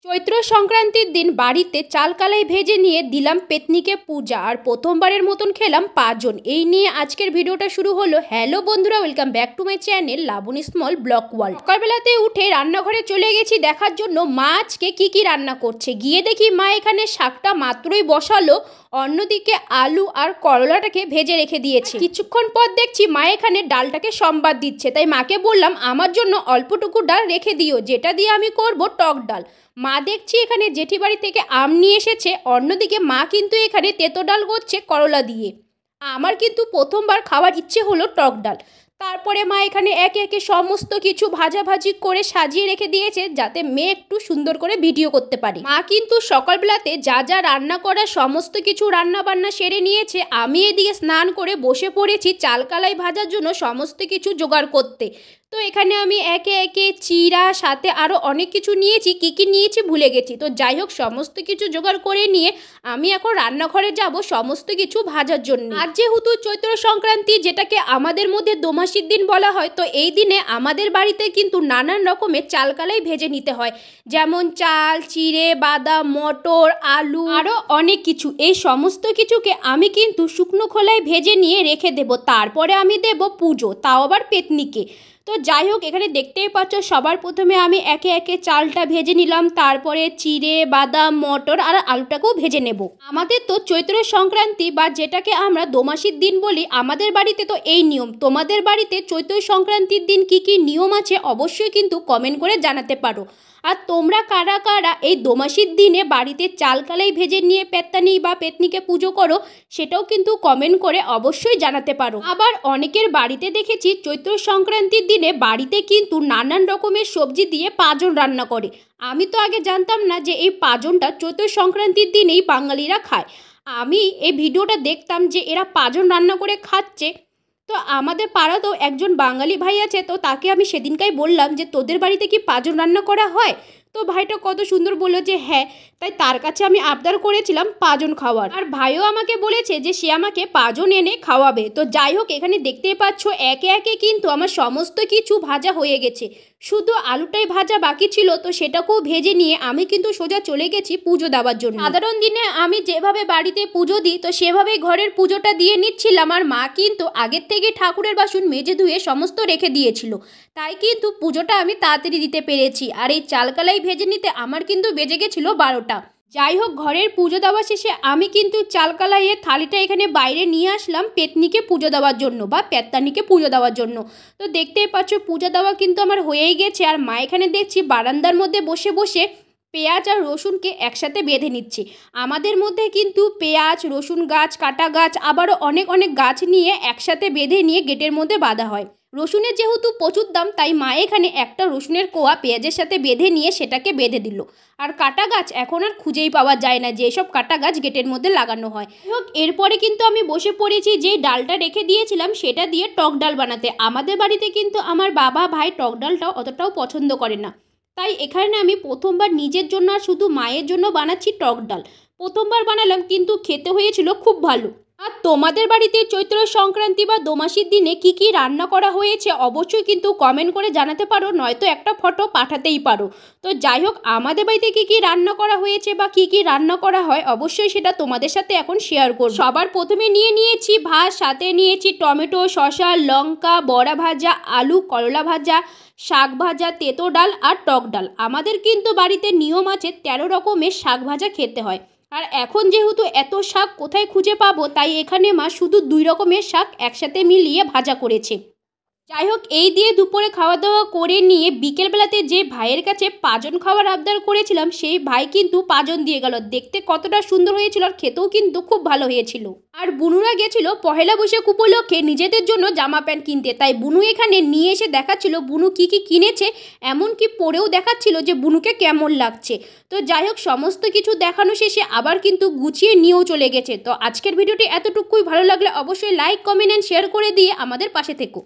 চৈত্র সংক্রান্তির দিন বাড়িতে চাল কালাই ভেজে নিয়ে দিলাম পেতনিকে পূজা আর প্রথমবারের মতন খেলাম পাঁচজন। এই নিয়ে আজকের ভিডিওটা শুরু হলো। হ্যালো বন্ধুরা, welcome back to my channel Labani small blog world. সকালবেলাতে উঠে রান্নাঘরে চলে গেছি দেখার জন্য মা আজকে কী রান্না করছে। গিয়ে দেখি মা এখানে শাকটা মাত্রই বসালো, অন্যদিকে আলু আর করলাটাকে ভেজে রেখে দিয়েছে। কিছুক্ষণ পর দেখছি মা এখানে ডালটাকে সম্বাদ দিচ্ছে, তাই মাকে বললাম আমার জন্য অল্পটুকু ডাল রেখে দিও, যেটা দিয়ে আমি করব টক ডাল। মা দেখছি এখানে জেঠি বাড়ি থেকে আম নিয়ে এসেছে, অন্যদিকে মা কিন্তু এখানে তেতো ডাল করছে করলা দিয়ে। আমার কিন্তু প্রথমবার খাওয়ার ইচ্ছে হলো টক ডাল। তারপরে মা এখানে একে একে সমস্ত কিছু ভাজাভাজি করে সাজিয়ে রেখে দিয়েছে, যাতে মেয়ে একটু সুন্দর করে ভিডিও করতে পারে। মা কিন্তু সকালবেলাতে যা যা রান্না করার সমস্ত কিছু রান্না বান্না সেরে নিয়েছে। আমি এদিকে স্নান করে বসে পড়েছি চাল কালাই ভাজার জন্য সমস্ত কিছু জোগাড় করতে। তো এখানে আমি একে একে চিড়া সাথে আরও অনেক কিছু নিয়েছি, কী নিয়েছি ভুলে গেছি। তো যাই হোক, সমস্ত কিছু জোগাড় করে নিয়ে আমি এখন রান্নাঘরে যাব সমস্ত কিছু ভাজার জন্য। আর যেহেতু চৈত্র সংক্রান্তি, যেটাকে আমাদের মধ্যে দোমাসির দিন বলা হয়, তো এই দিনে আমাদের বাড়িতে কিন্তু নানান রকমের চাল কালাই ভেজে নিতে হয়, যেমন চাল, চিড়ে, বাদাম, মটর, আলু, আরও অনেক কিছু। এই সমস্ত কিছুকে আমি কিন্তু শুকনো খোলায় ভেজে নিয়ে রেখে দেব, তারপরে আমি দেব পুজো, তাও আবার পেতনিকে। তো যাই হোক, এখানে দেখতেই পাচ্ছ সবার প্রথমে আমি একে একে চালটা ভেজে নিলাম, তারপরে চিড়ে, বাদাম, মটর আর আলুটাকেও ভেজে নেব। আমাদের তো চৈত্র সংক্রান্তি বা যেটাকে আমরা দোমাসির দিন বলি, আমাদের বাড়িতে তো এই নিয়ম। তোমাদের বাড়িতে চৈত্র সংক্রান্তির দিন কী নিয়ম আছে অবশ্যই কিন্তু কমেন্ট করে জানাতে পারো। আর তোমরা কারা কারা এই দোমাসির দিনে বাড়িতে চাল কালাই ভেজে নিয়ে পেত্তানি বা পেতনিকে পুজো করো, সেটাও কিন্তু কমেন্ট করে অবশ্যই জানাতে পারো। আবার অনেকের বাড়িতে দেখেছি চৈত্র সংক্রান্তির দিনে বাড়িতে কিন্তু নানান রকমের সবজি দিয়ে পাঁজন রান্না করে। আমি তো আগে জানতাম না যে এই পাঁজনটা চৈত্র সংক্রান্তির দিনেই বাঙালিরা খায়। আমি এই ভিডিওটা দেখতাম যে এরা পাঁজন রান্না করে খাচ্ছে। তো আমাদের পাড়াতেও একজন বাঙালি ভাই আছে, তো তাকে আমি সেদিনকাই বললাম যে তোদের বাড়িতে কি পাঁজন রান্না করা হয়? তো ভাইটা কত সুন্দর বললো যে হ্যাঁ। তাই তার কাছে আমি আবদার করেছিলাম পাঁজন খাওয়ার, আর ভাইও আমাকে বলেছে যে সে আমাকে পাঁজন এনে খাওয়াবে। তো যাই হোক, এখানে দেখতেই পাচ্ছ একে একে কিন্তু আমার সমস্ত কিছু ভাজা হয়ে গেছে, শুধু আলুটাই ভাজা বাকি ছিল। তো সেটাকেও ভেজে নিয়ে আমি কিন্তু সোজা চলে গেছি পুজো দেওয়ার জন্য। সাধারণ দিনে আমি যেভাবে বাড়িতে পুজো দিই, তো সেভাবেই ঘরের পুজোটা দিয়ে নিচ্ছিলাম। আর মা কিন্তু আগের থেকে ঠাকুরের বাসন মেজে ধুয়ে সমস্ত রেখে দিয়েছিল, তাই কিন্তু পুজোটা আমি তাড়াতাড়ি দিতে পেরেছি। আর এই চাল কালাই ভেজে নিতে আমার কিন্তু বেজে গেছিলো 12টা। যাই হোক, ঘরের পুজো দেওয়া শেষে আমি কিন্তু চাল কালাইয়ের থালিটা এখানে বাইরে নিয়ে আসলাম পেতনিকে পুজো দেওয়ার জন্য বা পেত্তানিকে পুজো দেওয়ার জন্য। তো দেখতেই পাচ্ছ পূজা দেওয়া কিন্তু আমার হয়েই গেছে। আর মা এখানে দেখছি বারান্দার মধ্যে বসে বসে পেঁয়াজ আর রসুনকে একসাথে বেঁধে নিচ্ছে। আমাদের মধ্যে কিন্তু পেঁয়াজ, রসুন গাছ, কাটা গাছ, আবারও অনেক অনেক গাছ নিয়ে একসাথে বেঁধে নিয়ে গেটের মধ্যে বাঁধা হয়। রসুনের যেহেতু প্রচুর দাম, তাই মা এখানে একটা রসুনের কোয়া পেঁয়াজের সাথে বেঁধে নিয়ে সেটাকে বেঁধে দিল। আর কাটা গাছ এখন আর খুঁজেই পাওয়া যায় না, যেসব কাটা গাছ গেটের মধ্যে লাগানো হয়। হোক, এরপরে কিন্তু আমি বসে পড়েছি যে ডালটা রেখে দিয়েছিলাম সেটা দিয়ে টক ডাল বানাতে। আমাদের বাড়িতে কিন্তু আমার বাবা ভাই টক ডালটাও অতটাও পছন্দ করে না, তাই এখানে আমি প্রথমবার নিজের জন্য আর শুধু মায়ের জন্য বানাচ্ছি টক ডাল। প্রথমবার বানালাম, কিন্তু খেতে হয়েছিল খুব ভালো। আর তোমাদের বাড়িতে চৈত্র সংক্রান্তি বা দোমাসির দিনে কী রান্না করা হয়েছে অবশ্যই কিন্তু কমেন্ট করে জানাতে পারো, নয়তো একটা ফটো পাঠাতেই পারো। তো যাই হোক, আমাদের বাড়িতে কী রান্না করা হয়েছে বা কী রান্না করা হয় অবশ্যই সেটা তোমাদের সাথে এখন শেয়ার করব। সবার প্রথমে নিয়েছি ভাত, সাথে নিয়েছি টমেটো, শসা, লঙ্কা, বড়া ভাজা, আলু, করলা ভাজা, শাক ভাজা, তেতো ডাল আর টক ডাল। আমাদের কিন্তু বাড়িতে নিয়ম আছে 13 রকমের শাক ভাজা খেতে হয়। আর এখন যেহেতু এত শাক কোথায় খুঁজে পাবো, তাই এখানে মা শুধু 2 রকমের শাক একসাথে মিলিয়ে ভাজা করেছে। যাই হোক, এই দিয়ে দুপুরে খাওয়া দাওয়া করে নিয়ে বিকেলবেলাতে যে ভাইয়ের কাছে পাঁজন খাওয়ার আবদার করেছিলাম, সেই ভাই কিন্তু পাঁজন দিয়ে গেল। দেখতে কতটা সুন্দর হয়েছিল আর খেতেও কিন্তু খুব ভালো হয়েছিল। আর বুনুরা গেছিল পহেলা বৈশাখ উপলক্ষে নিজেদের জন্য জামা প্যান্ট কিনতে, তাই বুনু এখানে নিয়ে এসে দেখাচ্ছিল বুনু কী কিনেছে, এমনকি পরেও দেখাচ্ছিল যে বুনুকে কেমন লাগছে। তো যাই হোক, সমস্ত কিছু দেখানো শেষে আবার কিন্তু গুছিয়ে নিয়েও চলে গেছে। তো আজকের ভিডিওটি এতটুকুই। ভালো লাগলে অবশ্যই লাইক, কমেন্ট অ্যান্ড শেয়ার করে দিয়ে আমাদের পাশে থেকো।